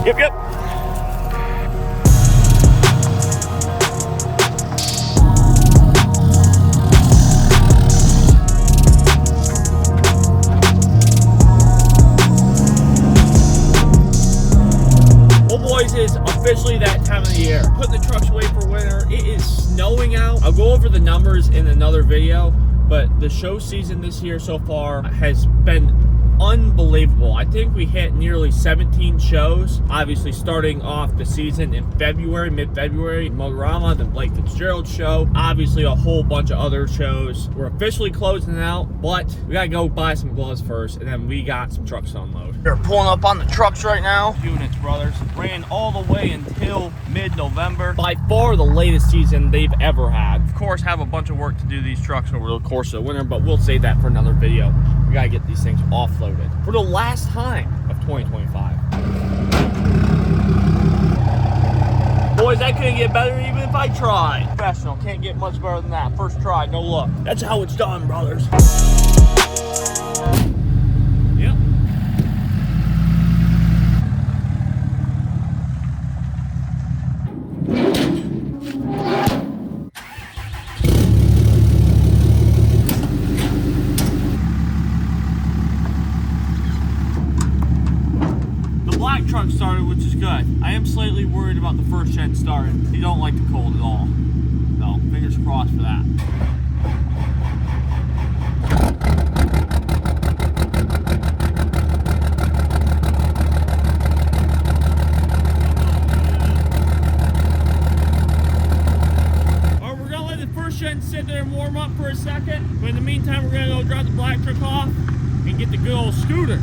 Yep. Well, boys, it's officially that time of the year. Putting the trucks away for winter. It is snowing out. I'll go over the numbers in another video, but the show season this year so far has been unbelievable. I think we hit nearly 17 shows. Obviously, starting off the season in February, mid-February, Motorama, the Blake Fitzgerald show. Obviously, a whole bunch of other shows. We're officially closing it out, but we gotta go buy some gloves first, and then we got some trucks to unload. We're pulling up on the trucks right now. Units, brothers, ran all the way until mid-November. By far the latest season they've ever had. Of course, have a bunch of work to do these trucks over the course of the winter, but we'll save that for another video. We gotta get these things offloaded for the last time of 2025. Boys, that couldn't get better even if I tried. Professional, can't get much better than that. First try, no luck. That's how it's done, brothers. Yep. Truck started, which is good. I am slightly worried about the first gen starting. You don't like the cold at all. No, fingers crossed for that. Alright, we're gonna let the first gen sit there and warm up for a second. But in the meantime, we're gonna go drop the black truck off and get the good old scooter.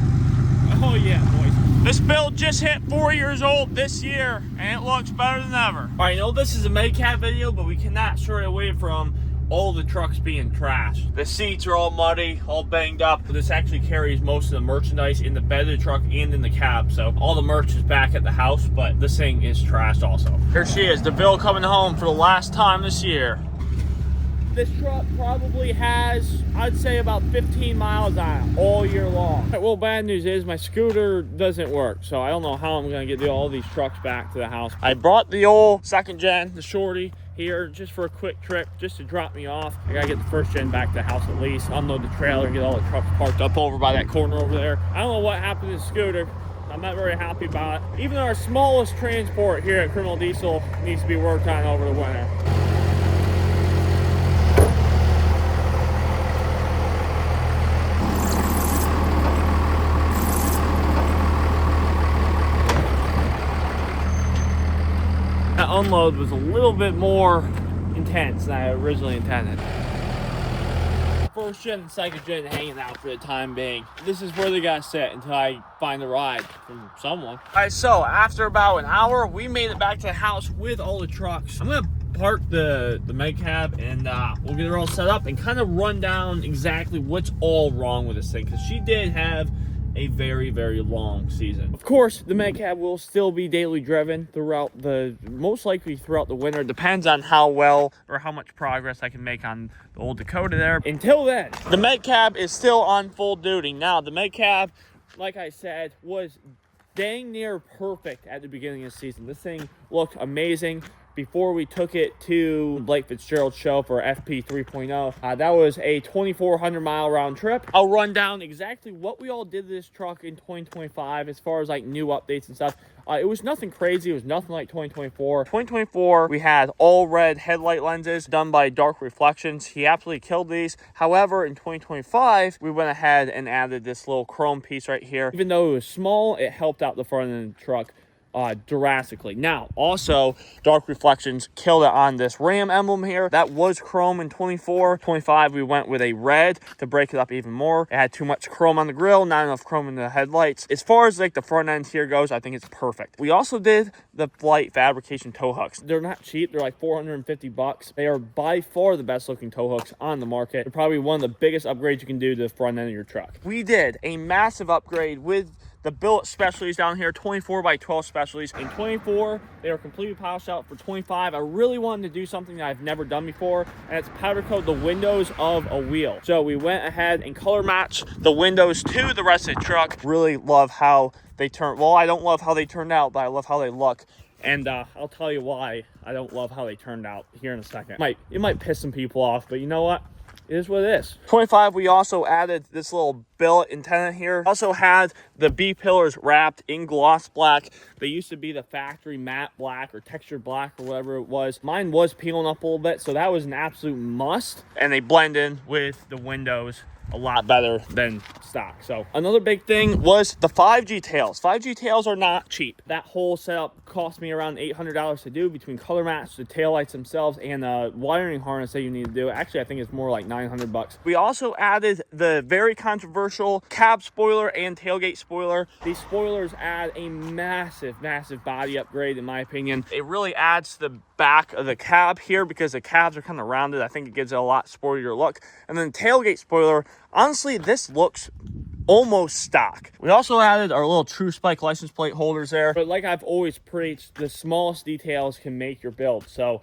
Oh yeah, boys. This build just hit 4 years old this year, and it looks better than ever. All right, I know this is a MegaCab video, but we cannot stray away from all the trucks being trashed. The seats are all muddy, all banged up. But this actually carries most of the merchandise in the bed of the truck and in the cab. So all the merch is back at the house, but this thing is trashed also. Here she is, DeVille coming home for the last time this year. This truck probably has, I'd say, about 15 miles on it all year long. Well, bad news is my scooter doesn't work, so I don't know how I'm gonna get all these trucks back to the house. I brought the old second gen, the shorty, here just for a quick trip, just to drop me off. I gotta get the first gen back to the house at least, unload the trailer and get all the trucks parked up over by that corner over there. I don't know what happened to the scooter. I'm not very happy about it. Even our smallest transport here at Criminal Diesel needs to be worked on over the winter. That unload was a little bit more intense than I originally intended. First gen and second gen hanging out for the time being. This is where they gotta sit until I find a ride from someone. All right, so after about an hour, we made it back to the house with all the trucks. I'm gonna park the MegaCab and we'll get her all set up and kind of run down exactly what's all wrong with this thing, because she did have a very, very long season. Of course, the MegaCab will still be daily driven throughout most likely throughout the winter. Depends on how well or how much progress I can make on the old Dakota there. Until then, the MegaCab is still on full duty. Now, the MegaCab, like I said, was dang near perfect at the beginning of the season. This thing looked amazing. Before we took it to Blake Fitzgerald show for FP 3.0. That was a 2,400 mile round trip. I'll run down exactly what we all did to this truck in 2025 as far as like new updates and stuff. It was nothing crazy. It was nothing like 2024. 2024, we had all red headlight lenses done by Dark Reflections. He absolutely killed these. However, in 2025, we went ahead and added this little chrome piece right here. Even though it was small, it helped out the front end of the truck drastically. Now, also, Dark Reflections killed it on this Ram emblem here. That was chrome in 24. 25, we went with a red to break it up even more. It had too much chrome on the grill, not enough chrome in the headlights. As far as like the front end here goes, I think it's perfect. We also did the Flight Fabrication tow hooks. They're not cheap. They're like 450 bucks. They are by far the best looking tow hooks on the market. They're probably one of the biggest upgrades you can do to the front end of your truck. We did a massive upgrade with the billet specialties down here, 24 by 12 specialties. In 24, they are completely polished out. For 25, I really wanted to do something that I've never done before, and it's powder coat the windows of a wheel. So we went ahead and color matched the windows to the rest of the truck. Really love how they turn. Well, I don't love how they turned out, but I love how they look. And I'll tell you why I don't love how they turned out here in a second. It might piss some people off, but you know what? It is what it is. 25, we also added this little billet antenna here. Also had the B pillars wrapped in gloss black. They used to be the factory matte black or textured black or whatever it was. Mine was peeling up a little bit, so that was an absolute must. And they blend in with the windows a lot better than stock. So another big thing was the 5G tails. 5G tails are not cheap. That whole setup cost me around $800 to do between color match, the tail lights themselves, and the wiring harness that you need to do. Actually, I think it's more like 900 bucks. We also added the very controversial cab spoiler and tailgate spoiler. These spoilers add a massive body upgrade, in my opinion. It really adds to the back of the cab here because the cabs are kind of rounded. I think it gives it a lot sportier look. And then tailgate spoiler, honestly, this looks almost stock. We also added our little True Spike license plate holders there. But like I've always preached, the smallest details can make your build. So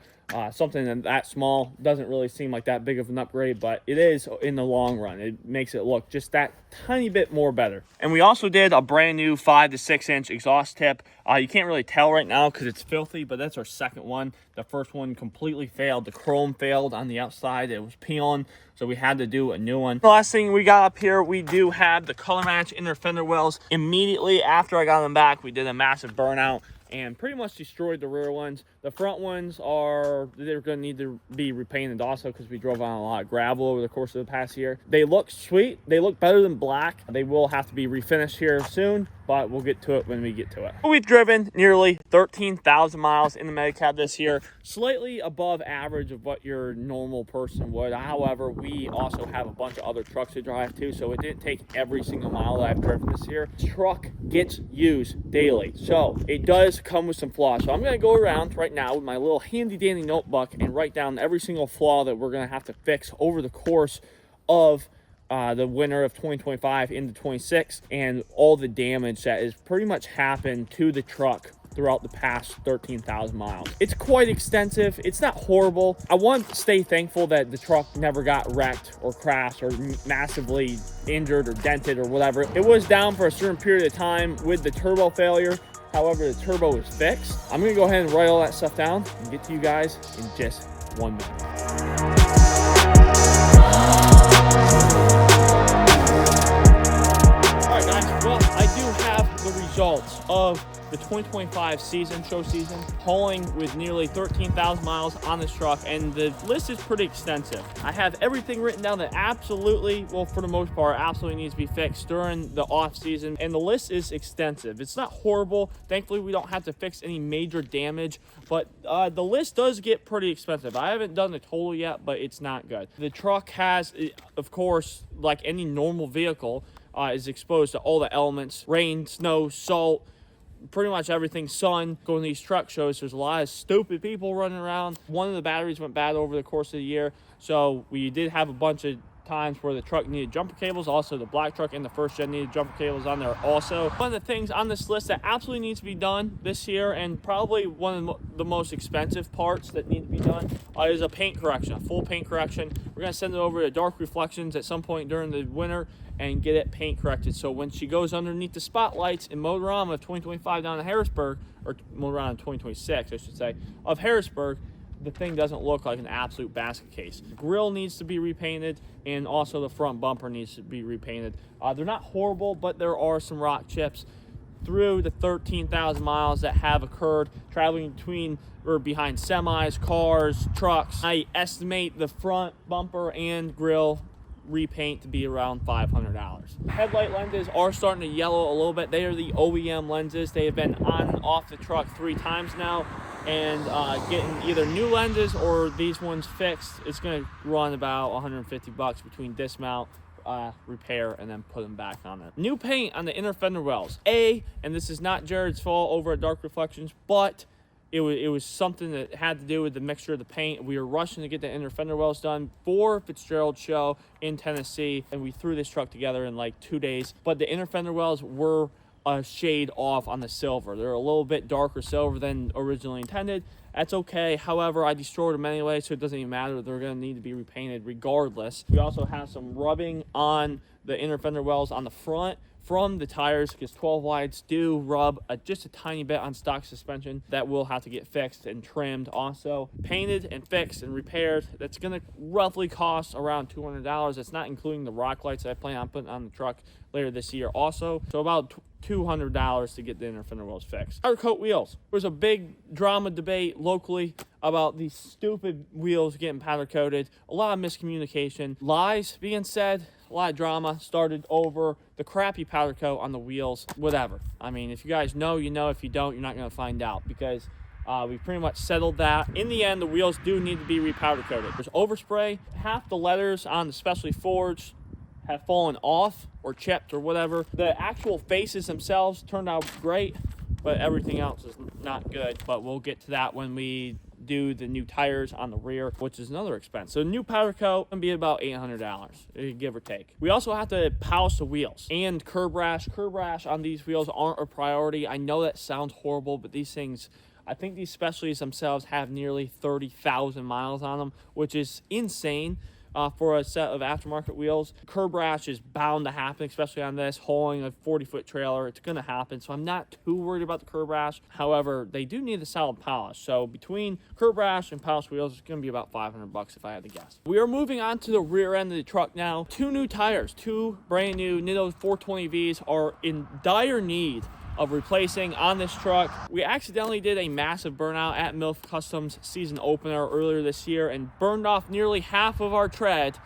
something that small doesn't really seem like that big of an upgrade, but it is in the long run. It makes it look just that tiny bit more better. And we also did a brand new 5 to 6 inch exhaust tip. You can't really tell right now because it's filthy, but that's our second one. The first one completely failed. The chrome failed on the outside. It was peeling, so we had to do a new one. The last thing we got up here, we do have the color match inner fender wells. Immediately after I got them back, we did a massive burnout and pretty much destroyed the rear ones. The front ones they're going to need to be repainted also because we drove on a lot of gravel over the course of the past year. They look sweet. They look better than black. They will have to be refinished here soon, but we'll get to it when we get to it. We've driven nearly 13,000 miles in the MegaCab this year, slightly above average of what your normal person would. However, we also have a bunch of other trucks to drive too, so it didn't take every single mile that I've driven this year. This truck gets used daily, so it does come with some flaws. So I'm going to go around right now with my little handy dandy notebook and write down every single flaw that we're going to have to fix over the course of the winter of 2025 into 26, and all the damage that has pretty much happened to the truck throughout the past 13,000 miles. It's quite extensive. It's not horrible. I want to stay thankful that the truck never got wrecked or crashed or massively injured or dented or whatever. It was down for a certain period of time with the turbo failure. However, the turbo is fixed. I'm gonna go ahead and write all that stuff down and get to you guys in just 1 minute. Alright guys, well, I do have the results of the 2025 show season, hauling with nearly 13,000 miles on this truck, and the list is pretty extensive. I have everything written down that absolutely, well, for the most part, absolutely needs to be fixed during the off season, and the list is extensive. It's not horrible. Thankfully, we don't have to fix any major damage, but the list does get pretty expensive. I haven't done the total yet, but it's not good. The truck has, of course, like any normal vehicle, is exposed to all the elements: rain, snow, salt, pretty much everything. Sun. Going to these truck shows, there's a lot of stupid people running around. One of the batteries went bad over the course of the year, so we did have a bunch of times where the truck needed jumper cables. Also, the black truck and the first gen needed jumper cables on there also. One of the things on this list that absolutely needs to be done this year, and probably one of the most expensive parts that need to be done, is a paint correction, a full paint correction. We're going to send it over to Dark Reflections at some point during the winter and get it paint corrected, so when she goes underneath the spotlights in Motorama of 2025 down in Harrisburg, or Motorama 2026 I should say, of Harrisburg, the thing doesn't look like an absolute basket case. The grill needs to be repainted, and also the front bumper needs to be repainted. They're not horrible, but there are some rock chips through the 13,000 miles that have occurred traveling between or behind semis, cars, trucks. I estimate the front bumper and grill repaint to be around $500. Headlight lenses are starting to yellow a little bit. They are the OEM lenses. They have been on and off the truck 3 times now, and getting either new lenses or these ones fixed, it's going to run about 150 bucks between dismount, repair, and then put them back on there. New paint on the inner fender wells. And this is not Jared's fault over at Dark Reflections, but it was something that had to do with the mixture of the paint. We were rushing to get the inner fender wells done for Fitzgerald's show in Tennessee, and we threw this truck together in like 2 days. But the inner fender wells were a shade off on the silver. They're a little bit darker silver than originally intended. That's okay. However, I destroyed them anyway, so it doesn't even matter. They're going to need to be repainted regardless. We also have some rubbing on the inner fender wells on the front from the tires, because 12 wides do rub just a tiny bit on stock suspension. That will have to get fixed and trimmed, also painted and fixed and repaired. That's going to roughly cost around $200. That's not including the rock lights that I plan on putting on the truck later this year also. So about $200 to get the inner fender wells fixed. Powder coat wheels. There's a big drama debate locally about these stupid wheels getting powder coated. A lot of miscommunication, lies being said, a lot of drama started over the crappy powder coat on the wheels. Whatever. I mean, if you guys know, you know. If you don't, you're not going to find out, because we pretty much settled that. In the end, the wheels do need to be repowder coated. There's overspray. Half the letters on the specially forged have fallen off or chipped or whatever. The actual faces themselves turned out great, but everything else is not good. But we'll get to that when we do the new tires on the rear, which is another expense. So new powder coat gonna be about $800, give or take. We also have to polish the wheels and curb rash. Curb rash on these wheels aren't a priority. I know that sounds horrible, but these things, I think these specialties themselves have nearly 30,000 miles on them, which is insane. For a set of aftermarket wheels. Curb rash is bound to happen, especially on this, hauling a 40-foot trailer. It's going to happen, so I'm not too worried about the curb rash. However, they do need a solid polish. So between curb rash and polished wheels, it's going to be about $500 if I had to guess. We are moving on to the rear end of the truck now. 2 new tires, 2 brand new Nitto 420Vs are in dire need of replacing on this truck. We accidentally did a massive burnout at MILF Customs season opener earlier this year and burned off nearly half of our tread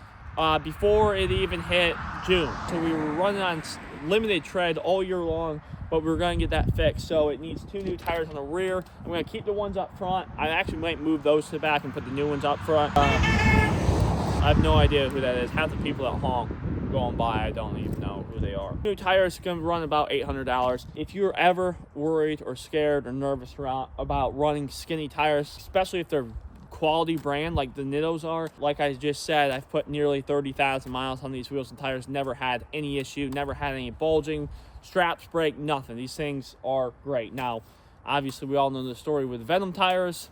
before it even hit June. So we were running on limited tread all year long, but we're going to get that fixed. So it needs 2 new tires on the rear. I'm going to keep the ones up front. I actually might move those to the back and put the new ones up front. I have no idea who that is. Half the people that honk going by, I don't even know who they are. New tires are going to run about $800. If you're ever worried or scared or nervous about running skinny tires, especially if they're quality brand like the Nittos are, like I just said, I've put nearly 30,000 miles on these wheels and tires, never had any issue, never had any bulging, straps break, nothing. These things are great. Now, obviously we all know the story with Venom tires.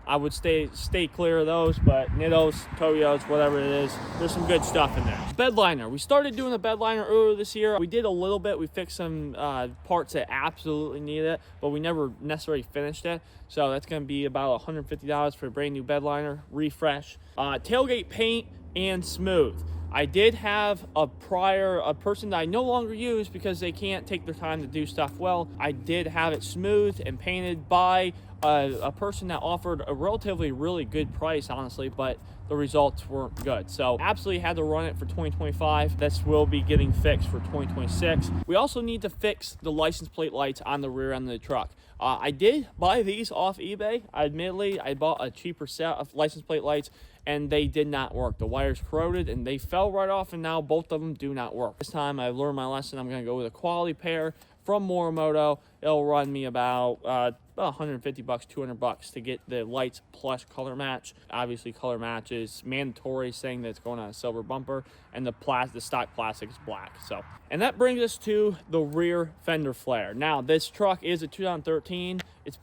I would stay clear of those, but Nittos, Toyos, whatever it is, there's some good stuff in there. Bed liner. We started doing the bed liner earlier this year. We did a little bit. We fixed some parts that absolutely need it, but we never necessarily finished it. So that's going to be about $150 for a brand new bed liner, refresh. Tailgate paint and smooth. I did have a person that I no longer use because they can't take their time to do stuff well. I did have it smoothed and painted by a person that offered a relatively really good price, honestly, but the results weren't good. So absolutely had to run it for 2025. This will be getting fixed for 2026. We also need to fix the license plate lights on the rear end of the truck. I did buy these off eBay. Admittedly, I bought a cheaper set of license plate lights and they did not work. The wires corroded and they fell right off, and now both of them do not work. This time I learned my lesson. I'm going to go with a quality pair from Morimoto. It'll run me about $150, $200 to get the lights plus color match. Obviously, color match is mandatory, saying that it's going on a silver bumper, and the stock plastic is black. So, and that brings us to the rear fender flare. Now, this truck is a 2013. It's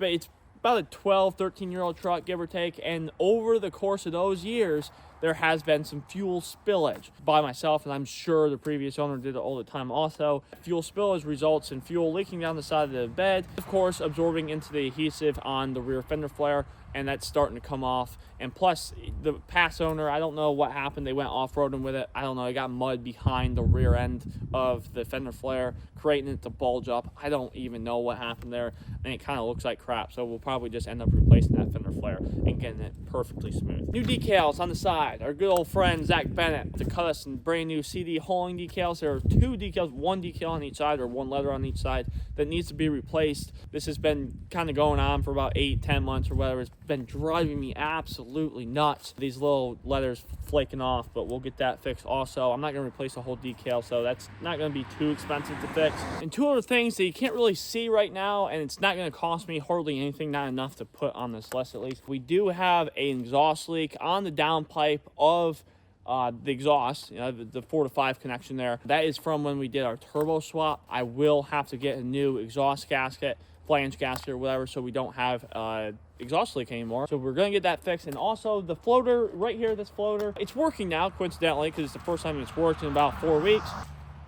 about a 12, 13-year-old truck, give or take, and over the course of those years, there has been some fuel spillage by myself, and I'm sure the previous owner did it all the time also. Fuel spillage results in fuel leaking down the side of the bed, of course absorbing into the adhesive on the rear fender flare, and that's starting to come off. And plus, the past owner, I don't know what happened. They went off-roading with it. I don't know. It got mud behind the rear end of the fender flare, creating it to bulge up. I don't even know what happened there, and it kind of looks like crap. So we'll probably just end up replacing that fender flare and getting it perfectly smooth. New decals on the side. Our good old friend Zach Bennett to cut us some brand new CD hauling decals. There are 2 decals, 1 decal on each side, or 1 letter on each side, that needs to be replaced. This has been kind of going on for about 8-10 months or whatever. It's been driving me absolutely nuts, these little letters flaking off, but we'll get that fixed also. I'm not going to replace the whole decal, so that's not going to be too expensive to fix. And 2 other things that you can't really see right now, and it's not going to cost me hardly anything, not enough to put on this list at least. We do have an exhaust leak on the downpipe of the exhaust, the 4 to 5 connection there. That is from when we did our turbo swap. I will have to get a new exhaust gasket, flange gasket or whatever, so we don't have exhaust leak anymore. So we're gonna get that fixed. And also the floater right here, this floater, it's working now, coincidentally, because it's the first time it's worked in about 4 weeks.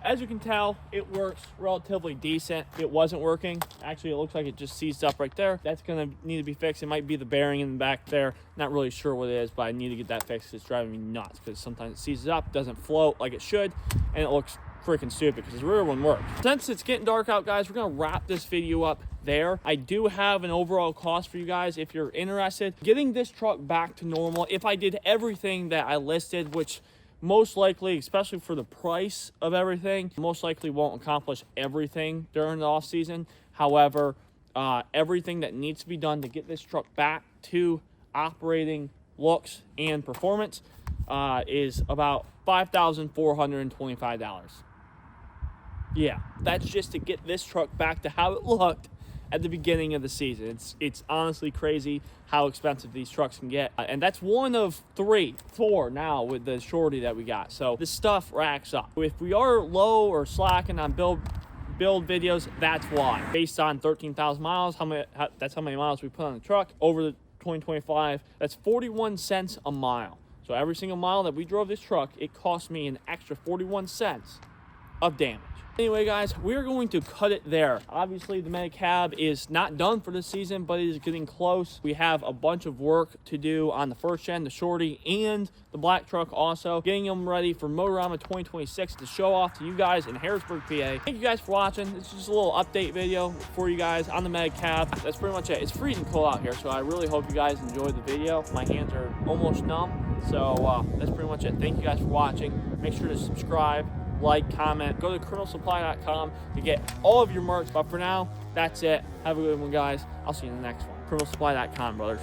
As you can tell, it works relatively decent. It wasn't working. Actually, it looks like it just seized up right there. That's gonna need to be fixed. It might be the bearing in the back there. Not really sure what it is, but I need to get that fixed. It's driving me nuts because sometimes it seizes up, doesn't float like it should, and it looks freaking stupid because the rear one works. Since it's getting dark out, guys, we're gonna wrap this video up there. I do have an overall cost for you guys if you're interested. Getting this truck back to normal, if I did everything that I listed, which most likely, especially for the price of everything, most likely won't accomplish everything during the off season. However, everything that needs to be done to get this truck back to operating looks and performance is about $5,425. Yeah, that's just to get this truck back to how it looked at the beginning of the season. It's honestly crazy how expensive these trucks can get. And that's one of 4 now with the shorty that we got. So this stuff racks up. If we are low or slacking on build videos, that's why. Based on 13,000 miles, that's how many miles we put on the truck over the 2025. That's 41 cents a mile. So every single mile that we drove this truck, it cost me an extra 41 cents of damage. Anyway, guys, we're going to cut it there. Obviously, the MegaCab is not done for this season, but it is getting close. We have a bunch of work to do on the first gen, the shorty, and the black truck also. Getting them ready for Motorama 2026 to show off to you guys in Harrisburg, PA. Thank you guys for watching. This is just a little update video for you guys on the MegaCab. That's pretty much it. It's freezing cold out here, so I really hope you guys enjoyed the video. My hands are almost numb, so that's pretty much it. Thank you guys for watching. Make sure to subscribe, like, comment, go to criminalsupply.com to get all of your merch. But for now, that's it. Have a good one, guys. I'll see you in the next one. criminalsupply.com, brothers.